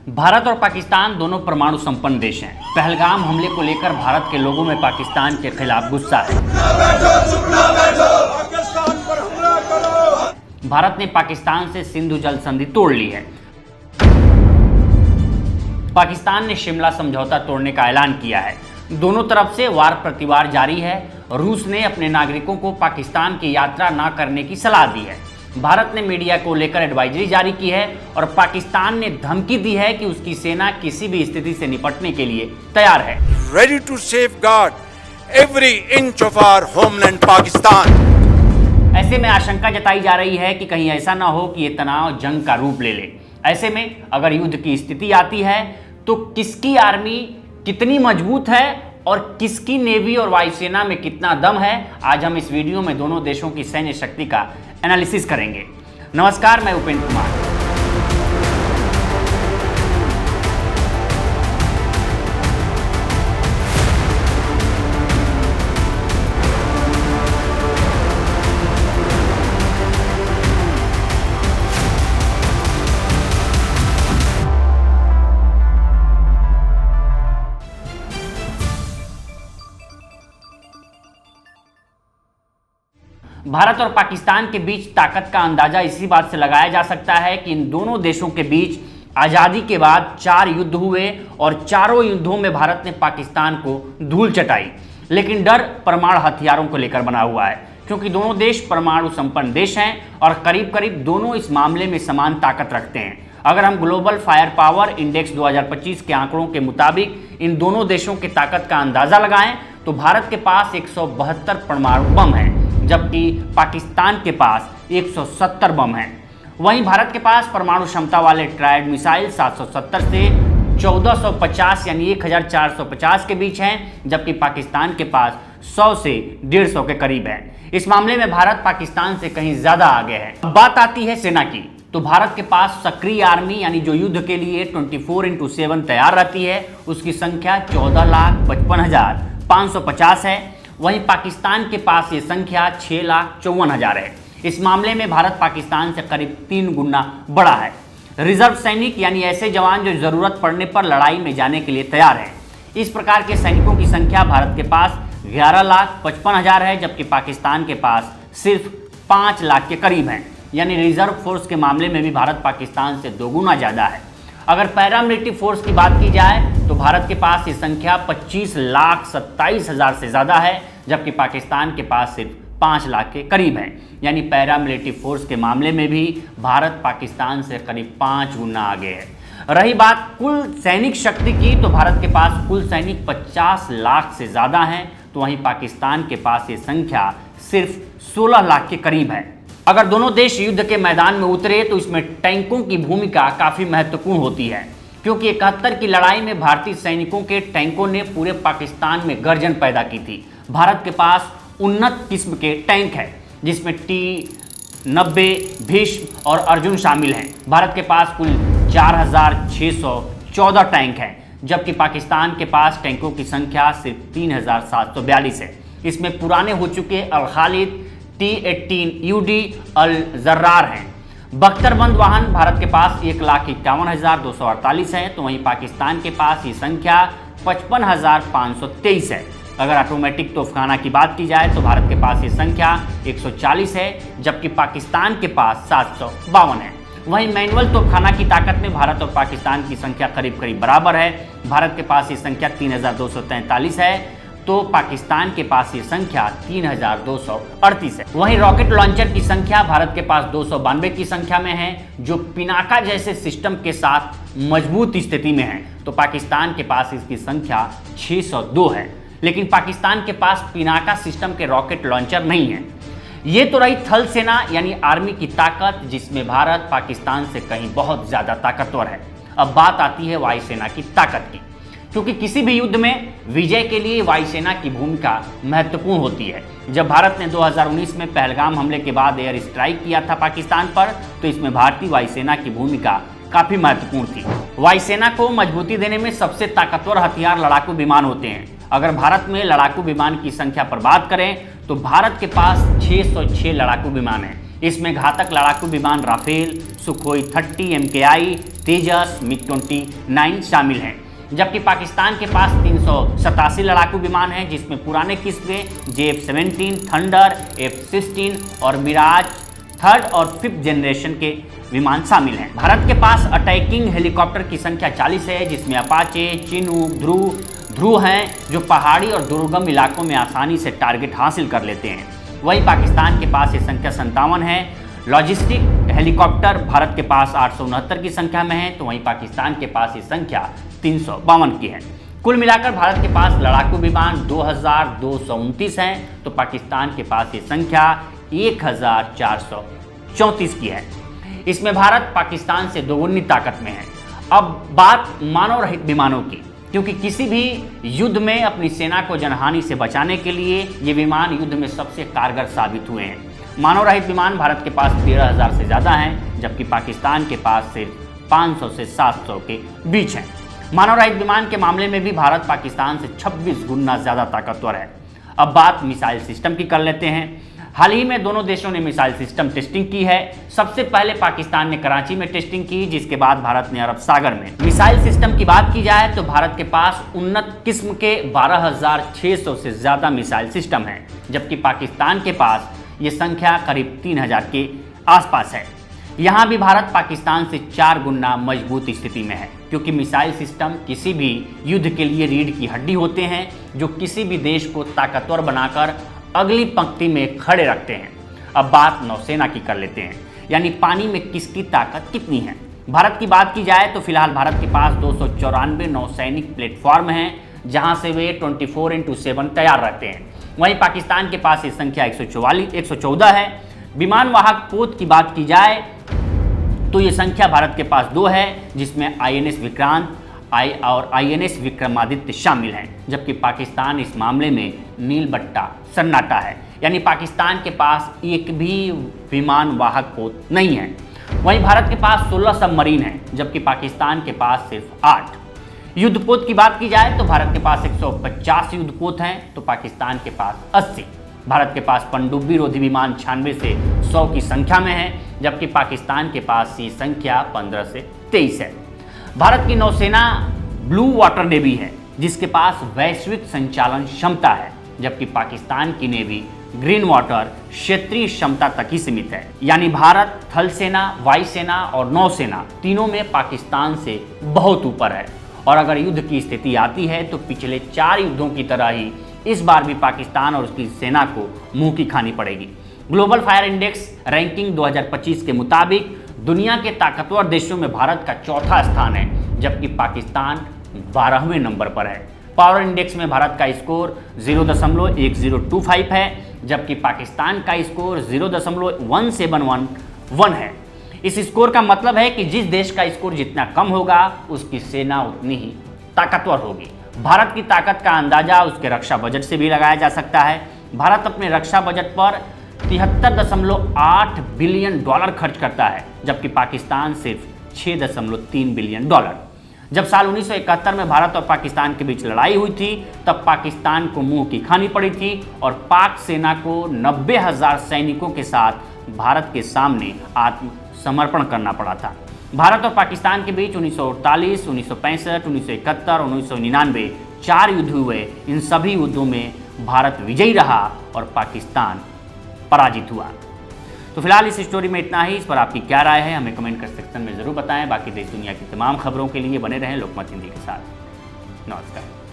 भारत और पाकिस्तान दोनों परमाणु संपन्न देश हैं। पहलगाम हमले को लेकर भारत के लोगों में पाकिस्तान के खिलाफ गुस्सा है। पाकिस्तान पर हमला करो। भारत ने पाकिस्तान से सिंधु जल संधि तोड़ ली है। पाकिस्तान ने शिमला समझौता तोड़ने का ऐलान किया है। दोनों तरफ से वार प्रतिवार जारी है। रूस ने अपने नागरिकों को पाकिस्तान की यात्रा न करने की सलाह दी है। भारत ने मीडिया को लेकर एडवाइजरी जारी की है और पाकिस्तान ने धमकी दी है कि उसकी सेना किसी भी स्थिति से निपटने के लिए तैयार है। Ready to safeguard every inch of our homeland Pakistan. ऐसे में आशंका जताई जा रही है कि कहीं ऐसा ना हो कि ये तनाव जंग का रूप ले ले। ऐसे में अगर युद्ध की स्थिति आती है तो किसकी आर्मी कितनी मजबूत है और किसकी नेवी और वायुसेना में कितना दम है, आज हम इस वीडियो में दोनों देशों की सैन्य शक्ति का एनालिसिस करेंगे। नमस्कार, मैं उपेंद्र कुमार। भारत और पाकिस्तान के बीच ताकत का अंदाजा इसी बात से लगाया जा सकता है कि इन दोनों देशों के बीच आज़ादी के बाद 4 युद्ध हुए और चारों युद्धों में भारत ने पाकिस्तान को धूल चटाई। लेकिन डर परमाणु हथियारों को लेकर बना हुआ है, क्योंकि दोनों देश परमाणु संपन्न देश हैं और करीब करीब दोनों इस मामले में समान ताकत रखते हैं। अगर हम ग्लोबल फायर पावर इंडेक्स 2025 के आंकड़ों के मुताबिक इन दोनों देशों की ताकत का अंदाजा लगाएं तो भारत के पास 172 परमाणु बम हैं, जबकि पाकिस्तान के पास 170 बम हैं। वहीं भारत के पास परमाणु क्षमता वाले ट्रायड मिसाइल 770 से 1450 यानी 1450 के बीच हैं, जबकि पाकिस्तान के पास 100 से 150 के करीब है। इस मामले में भारत पाकिस्तान से कहीं ज्यादा आगे है। अब बात आती है सेना की, तो भारत के पास सक्रिय आर्मी यानी जो युद्ध के लिए 24/7 तैयार रहती है, उसकी संख्या 14,55,550 है। वहीं पाकिस्तान के पास ये संख्या 6,54,000 है। इस मामले में भारत पाकिस्तान से करीब 3 गुना बड़ा है। रिजर्व सैनिक यानी ऐसे जवान जो जरूरत पड़ने पर लड़ाई में जाने के लिए तैयार हैं, इस प्रकार के सैनिकों की संख्या भारत के पास 11,55,000 है, जबकि पाकिस्तान के पास सिर्फ 5 लाख के करीब है। यानी रिजर्व फोर्स के मामले में भी भारत पाकिस्तान से 2 गुना ज़्यादा है। अगर पैरामिलिट्री फोर्स की बात की जाए तो भारत के पास ये संख्या 25,27,000 से ज़्यादा है, जबकि पाकिस्तान के पास सिर्फ 5 लाख के करीब है। यानी पैरामिलिट्री फोर्स के मामले में भी भारत पाकिस्तान से करीब 5 गुना आगे है। रही बात कुल सैनिक शक्ति की, तो भारत के पास कुल सैनिक 50 लाख से ज़्यादा हैं, तो वहीं पाकिस्तान के पास ये संख्या सिर्फ 16 लाख के करीब है। अगर दोनों देश युद्ध के मैदान में उतरे तो इसमें टैंकों की भूमिका काफ़ी महत्वपूर्ण होती है, क्योंकि 71 की लड़ाई में भारतीय सैनिकों के टैंकों ने पूरे पाकिस्तान में गर्जन पैदा की थी। भारत के पास उन्नत किस्म के टैंक हैं, जिसमें T-90, भीष्म और अर्जुन शामिल हैं। भारत के पास कुल 4,614 टैंक हैं, जबकि पाकिस्तान के पास टैंकों की संख्या सिर्फ 3,742 है। इसमें पुराने हो चुके अल खालिद, T-18UD अल जर्रार हैं। बख्तरबंद वाहन भारत के पास 1,51,248 है, तो वहीं पाकिस्तान के पास ये संख्या 55,523 है। अगर ऑटोमेटिक तोफखाना की बात की जाए तो भारत के पास ये संख्या 140 है, जबकि पाकिस्तान के पास 752 है। वहीं मैनुअल तोफखाना की ताकत में भारत और पाकिस्तान की संख्या करीब करीब बराबर है। भारत के पास ये संख्या 3,243 है, तो पाकिस्तान के पास ये संख्या 3,238 है। वहीं रॉकेट लॉन्चर की संख्या भारत के पास 292 की संख्या में है, जो पिनाका जैसे सिस्टम के साथ मजबूत स्थिति में है, तो पाकिस्तान के पास इसकी संख्या 602 है। लेकिन पाकिस्तान के पास पिनाका सिस्टम के रॉकेट लॉन्चर नहीं है। ये तो रही थल सेना यानी आर्मी की ताकत, जिसमें भारत पाकिस्तान से कहीं बहुत ज़्यादा ताकतवर है। अब बात आती है वायुसेना की ताकत की, क्योंकि किसी भी युद्ध में विजय के लिए वायुसेना की भूमिका महत्वपूर्ण होती है। जब भारत ने 2019 में पहलगाम हमले के बाद एयर स्ट्राइक किया था पाकिस्तान पर, तो इसमें भारतीय वायुसेना की भूमिका काफ़ी महत्वपूर्ण थी। वायुसेना को मजबूती देने में सबसे ताकतवर हथियार लड़ाकू विमान होते हैं। अगर भारत में लड़ाकू विमान की संख्या पर बात करें तो भारत के पास 606 लड़ाकू विमान हैं। इसमें घातक लड़ाकू विमान राफेल, सुखोई 30 MKI, तेजस, MiG-29 शामिल हैं। जबकि पाकिस्तान के पास 387 लड़ाकू विमान हैं, जिसमें पुराने किस्म के JF-17, थंडर, F-16 और मिराज 3rd और 5th जनरेशन के विमान शामिल हैं। भारत के पास अटैकिंग हेलीकॉप्टर की संख्या 40 है, जिसमें अपाचे, चिनूक, ध्रुव हैं, जो पहाड़ी और दुर्गम इलाकों में आसानी से टारगेट हासिल कर लेते हैं। वहीं पाकिस्तान के पास ये संख्या 57 है। लॉजिस्टिक हेलीकॉप्टर भारत के पास 869 की संख्या में है, तो वहीं पाकिस्तान के पास ये संख्या 352 की है। कुल मिलाकर भारत के पास लड़ाकू विमान 2229 हैं, तो पाकिस्तान के पास ये संख्या 1434 की है। इसमें भारत पाकिस्तान से दोगुनी ताकत में है। अब बात मानव रहित विमानों की, क्योंकि किसी भी युद्ध में अपनी सेना को जनहानि से बचाने के लिए ये विमान युद्ध में सबसे कारगर साबित हुए हैं। मानव रहित विमान भारत के पास 13,000 से ज़्यादा हैं, जबकि पाकिस्तान के पास सिर्फ 500 से 700 के बीच हैं। मानव रहित विमान के मामले में भी भारत पाकिस्तान से 26 गुना ज़्यादा ताकतवर है। अब बात मिसाइल सिस्टम की कर लेते हैं। हाल ही में दोनों देशों ने मिसाइल सिस्टम टेस्टिंग की है। सबसे पहले पाकिस्तान ने कराची में टेस्टिंग की, जिसके बाद भारत ने अरब सागर में। मिसाइल सिस्टम की बात की जाए तो भारत के पास उन्नत किस्म के 12,600 से ज़्यादा मिसाइल सिस्टम हैं, जबकि पाकिस्तान के पास ये संख्या करीब 3,000 के आसपास है। यहाँ भी भारत पाकिस्तान से 4 गुना मजबूत स्थिति में है, क्योंकि मिसाइल सिस्टम किसी भी युद्ध के लिए रीढ़ की हड्डी होते हैं, जो किसी भी देश को ताकतवर बनाकर अगली पंक्ति में खड़े रखते हैं। अब बात नौसेना की कर लेते हैं, यानी पानी में किसकी ताकत कितनी है। भारत की बात की जाए तो फिलहाल भारत के पास 294 नौसैनिक प्लेटफॉर्म हैं, जहां से वे 24x7 तैयार रहते हैं। वहीं पाकिस्तान के पास ये संख्या 114 है। विमान वाहक पोत की बात की जाए तो ये संख्या भारत के पास 2 है, जिसमें INS विक्रांत और INS विक्रमादित्य शामिल हैं, जबकि पाकिस्तान इस मामले में नीलबट्टा सन्नाटा है, यानी पाकिस्तान के पास एक भी विमान वाहक पोत नहीं है। वहीं भारत के पास 16 सबमरीन हैं, जबकि पाकिस्तान के पास सिर्फ 8। युद्धपोत की बात की जाए तो भारत के पास 150 युद्धपोत हैं, तो पाकिस्तान के पास 80। भारत के पास पनडुब्बी विरोधी विमान 96 से 100 की संख्या में है, जबकि पाकिस्तान के पास ये संख्या 15 से 23 है। भारत की नौसेना ब्लू वाटर नेवी है, जिसके पास वैश्विक संचालन क्षमता है, जबकि पाकिस्तान की नेवी ग्रीन वाटर क्षेत्रीय क्षमता तक ही सीमित है। यानी भारत थल सेना, वायुसेना और नौसेना तीनों में पाकिस्तान से बहुत ऊपर है। और अगर युद्ध की स्थिति आती है तो पिछले 4 युद्धों की तरह ही इस बार भी पाकिस्तान और उसकी सेना को मुंह की खानी पड़ेगी। ग्लोबल फायर इंडेक्स रैंकिंग 2025 के मुताबिक दुनिया के ताकतवर देशों में भारत का 4था स्थान है, जबकि पाकिस्तान 12वें नंबर पर है। पावर इंडेक्स में भारत का स्कोर 0.1025 है, जबकि पाकिस्तान का स्कोर 0.1711 है। इस स्कोर का मतलब है कि जिस देश का स्कोर जितना कम होगा, उसकी सेना उतनी ही ताकतवर होगी। भारत की ताकत का अंदाजा उसके रक्षा बजट से भी लगाया जा सकता है। भारत अपने रक्षा बजट पर 73.8 बिलियन डॉलर खर्च करता है, जबकि पाकिस्तान सिर्फ 6.3 बिलियन डॉलर। जब साल 1971 में भारत और पाकिस्तान के बीच लड़ाई हुई थी, तब पाकिस्तान को मुंह की खानी पड़ी थी और पाक सेना को 90,000 सैनिकों के साथ भारत के सामने आत्मसमर्पण करना पड़ा था। भारत और पाकिस्तान के बीच 1948, 1965, 1971 और 1999 4 युद्ध हुए। इन सभी युद्धों में भारत विजयी रहा और पाकिस्तान पराजित हुआ। तो फिलहाल इस स्टोरी में इतना ही। इस पर आपकी क्या राय है, हमें कमेंट कर सेक्शन में ज़रूर बताएं। बाकी देश दुनिया की तमाम खबरों के लिए बने रहें लोकमत हिंदी के साथ। नमस्कार।